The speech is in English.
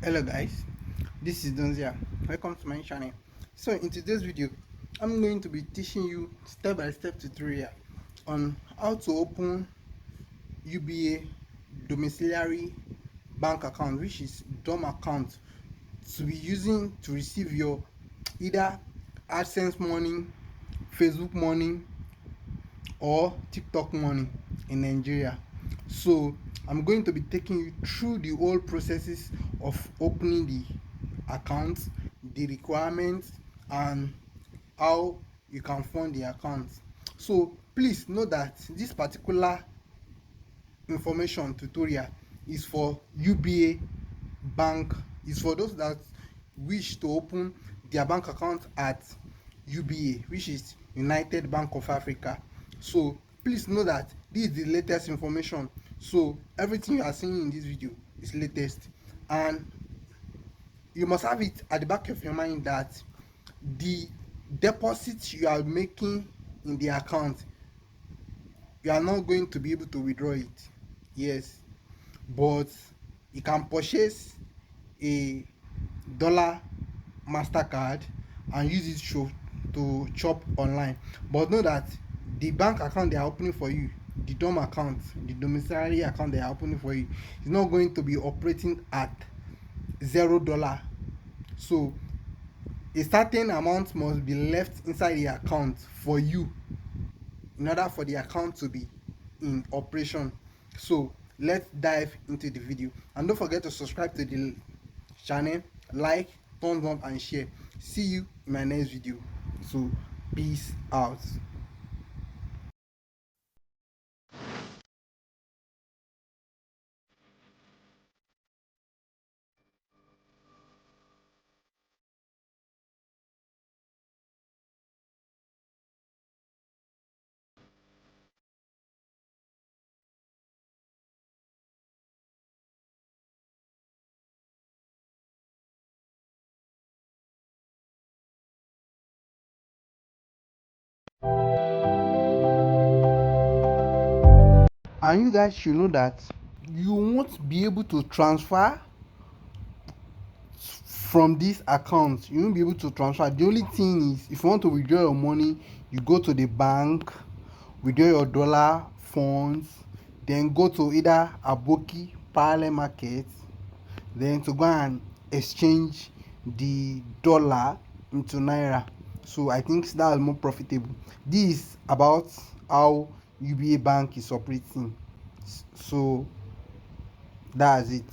Hello guys, this is Donzia. Welcome to my channel. So in today's video, I'm going to be teaching you step-by-step tutorial on how to open UBA domiciliary bank account, which is DOM account, to be using to receive your either AdSense money, Facebook money, or TikTok money in Nigeria. So I'm going to be taking you through the whole processes of opening the account, the requirements, and how you can fund the account. So please know that this particular information tutorial is for UBA bank, is for those that wish to open their bank account at UBA, which is United Bank of Africa. So please know that this is the latest information, so everything you are seeing in this video is latest, and you must have it at the back of your mind that the deposits you are making in the account, you are not going to be able to withdraw it. Yes, but you can purchase a dollar mastercard and use it to chop online. But know that the bank account they are opening for you, the dom account, the domiciliary account they are opening for you, is not going to be operating at $0. So a certain amount must be left inside the account for you in order for the account to be in operation. So let's dive into the video, and don't forget to subscribe to the channel, like, thumbs up and share. See you in my next video. So peace out. And you guys should know that you won't be able to transfer from this account. You won't be able to transfer. The only thing is, if you want to withdraw your money, you go to the bank, withdraw your dollar funds, then go to either Aboki parallel market, then to go and exchange the dollar into naira. So I think that's more profitable. This is about how UBA bank is operating. So that's it.